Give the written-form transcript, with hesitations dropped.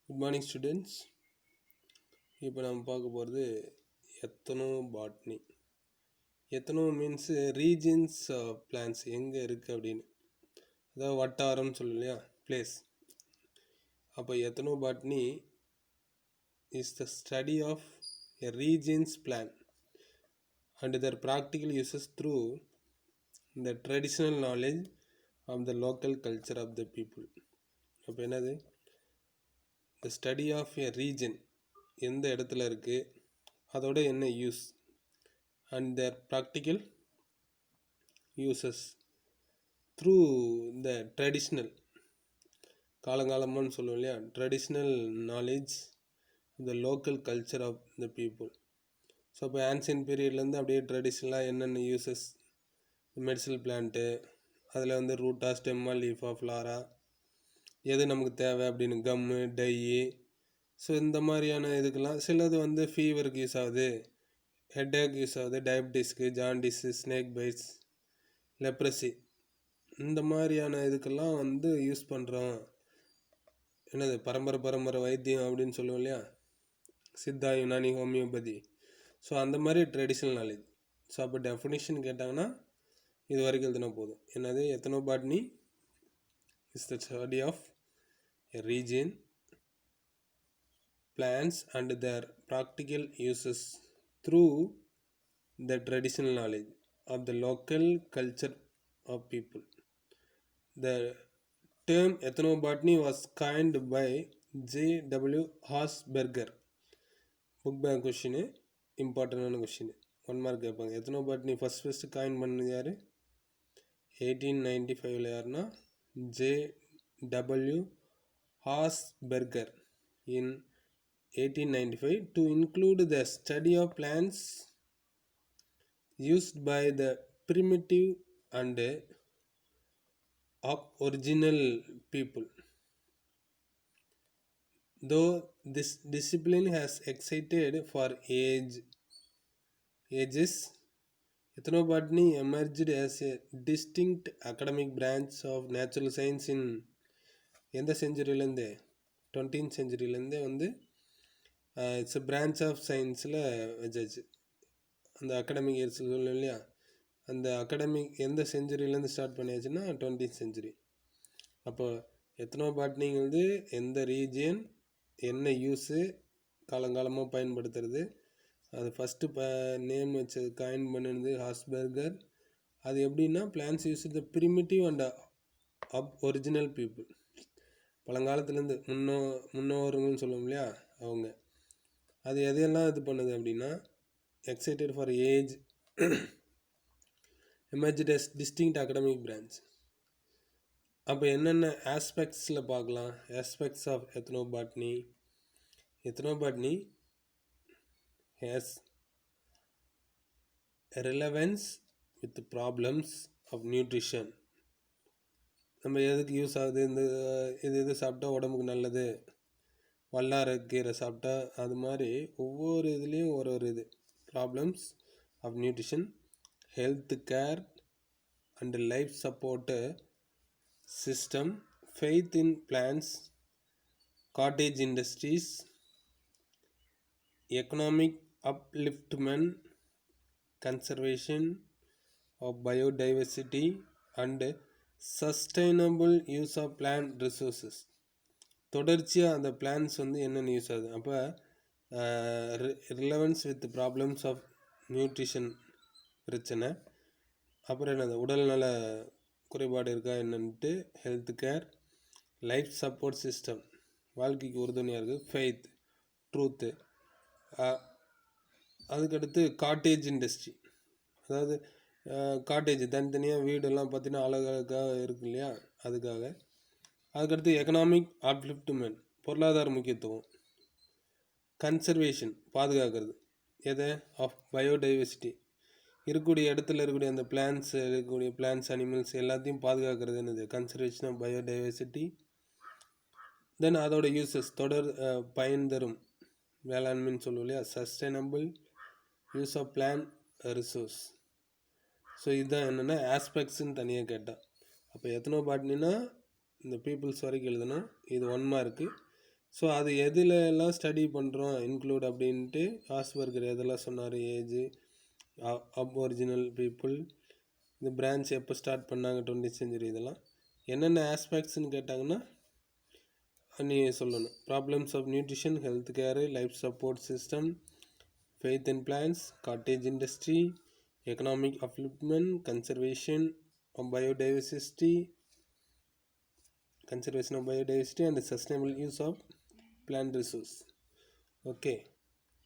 Good morning students. இப்போ நம்ம பார்க்க போகிறது ethnobotany. Ethno means regions plants எங்கே இருக்குது அப்படின்னு, அதாவது வட்டாரம்னு சொல்லு இல்லையா, பிளேஸ். அப்போ ethnobotany is the study of a region's plant and their practical uses through the traditional knowledge of the local culture of the people. அப்போ என்னது, the study of a region எந்த இடத்துல இருக்குது, அதோட என்ன use, and their practical uses through the traditional, காலங்காலமானு சொல்லுவோம் இல்லையா, traditional knowledge the local culture of the people. So இப்போ ஆன்சியன் பீரியட்லேருந்து அப்படியே ட்ரெடிஷ்னலாக என்னென்ன யூசஸ், மெடிசனல் பிளான்ட்டு, அதில் வந்து ரூட்டா, ஸ்டெம்மா, லீஃபா, ஃப்ளாரா, எது நமக்கு தேவை அப்படின்னு, கம்மு, டையி. ஸோ இந்த மாதிரியான இதுக்கெல்லாம் சிலது வந்து ஃபீவருக்கு யூஸ் ஆகுது, ஹெட்டேக் யூஸ் ஆகுது, டயபிட்டிஸ்க்கு, ஜாண்டிஸு, ஸ்னேக் பைட்ஸ், லெப்ரசி, இந்த மாதிரியான இதுக்கெல்லாம் வந்து யூஸ் பண்ணுறோம். என்னது, பரம்பரை வைத்தியம் அப்படின்னு சொல்லுவோம் இல்லையா, சித்தா, யுனானி, ஹோமியோபதி. ஸோ அந்த மாதிரி ட்ரெடிஷ்னல் நாலேஜ். ஸோ அப்போ டெஃபினிஷன் கேட்டாங்கன்னா இது வரைக்கும் எழுதுனா போதும். என்னது, ethnobotany is the study of a region, plants and their practical uses through the traditional knowledge of the local culture of people. The term ethnobotany was coined by J.W. Hausberger. Book bank question, இம்பார்ட்டண்டான question, 1 mark கேட்பாங்க. எத்தனோபாட்னி first coin பண்ணது யார்? 1895 யாருன்னா J.W. Hausberger in 1895 to include the study of plants used by the primitive and aboriginal people. Though this discipline has existed for ages, ethnobotany emerged as a distinct academic branch of natural science in எந்த செஞ்சுரியிலேருந்து, 20th centuryலேருந்தே வந்து it's branch of சயின்ஸில் வச்சாச்சு. அந்த academic years சொல்லணும் இல்லையா, அந்த academic எந்த செஞ்சுரியிலேருந்து start பண்ணியாச்சுன்னா 20th century. அப்போ எத்தனோபாட்னிங்கிறது எந்த ரீஜியன், என்ன யூஸு, காலங்காலமாக பயன்படுத்துறது, அது ஃபஸ்ட்டு நேம் வச்சது, காயின் பண்ணினது ஹாஸ்பர்கர். அது எப்படின்னா, plants use the primitive and original people, பழங்காலத்துலேருந்து முன்னோருங்கன்னு சொல்லுவோம் இல்லையா, அவங்க. அது எதையெல்லாம் இது பண்ணுது அப்படின்னா, excited for age, emerged as distinct academic branch. அப்போ என்னென்ன ஆஸ்பெக்ட்ஸில் பார்க்கலாம், aspects of ethnobotany. Ethnobotany has relevance with problems of nutrition. நம்ம எதுக்கு யூஸ் ஆகுது, இந்த இது சாப்பிட்டா உடம்புக்கு நல்லது, வல்லார கீரை சாப்பிட்டா, அது மாதிரி ஒவ்வொரு இதுலேயும் ஒரு இது problems of nutrition, health care and life support system, faith in plans, cottage industries, economic upliftment, conservation of biodiversity and sustainable use of plant resources. தொடர்ச்சியாக அந்த பிளான்ஸ் வந்து என்னென்ன யூஸ் ஆகுது. அப்போ relevance with problems of nutrition பிரச்சனை, அப்புறம் என்னது, உடல்நல குறைபாடு இருக்கா என்னன்ட்டு, health care, life support system, வாழ்க்கைக்கு உறுதுணையாக இருக்குது, ஃபெய்த், ட்ரூத்து. அதுக்கடுத்து காட்டேஜ் இண்டஸ்ட்ரி, அதாவது காட்டேஜ் தனித்தனியாக வீடெல்லாம் பார்த்தீங்கன்னா அழகழகாக இருக்கு இல்லையா, அதுக்காக. அதுக்கடுத்து எக்கனாமிக் அப்லிஃப்ட்மெண்ட், பொருளாதார முக்கியத்துவம், கன்சர்வேஷன், பாதுகாக்கிறது, எதை, ஆஃப் பயோடைவர்சிட்டி, இருக்கக்கூடிய இடத்துல இருக்கக்கூடிய அந்த பிளான்ஸ், இருக்கக்கூடிய பிளான்ஸ், அனிமல்ஸ் எல்லாத்தையும் பாதுகாக்கிறது என்னது, கன்சர்வேஷன் ஆஃப் பயோடைவர்சிட்டி. தென் அதோட யூசஸ், தொடர் பயன் தரும் வேளாண்மைன்னு சொல்லுவோம் இல்லையா, sustainable use of plan resource. So இதுதான் என்னென்னா ஆஸ்பெக்ட்ஸ்ன்னு தனியாக கேட்டால். அப்போ எத்தனோபாட்னினா இந்த பீப்புள்ஸ் வரைக்கும் எழுதணும். இது 1 மார்க்கு. ஸோ அது எதுலலாம் ஸ்டடி பண்ணுறோம் இன்க்ளூட் அப்படின்ட்டு ஆஸ்பர்கர் எதெல்லாம் சொன்னார், ஏஜ், அப்ஒரிஜினல் பீப்புள், இந்த பிரான்ச் எப்போ ஸ்டார்ட் பண்ணாங்க 20th செஞ்சுரி, இதெல்லாம் என்னென்ன ஆஸ்பெக்ட்ஸ்னு கேட்டாங்கன்னா நீ சொல்லணும். Problems of nutrition, health care, life support system, faith and plants, cottage industry, economic upliftment, conservation of biodiversity and sustainable use of plant resource. Okay.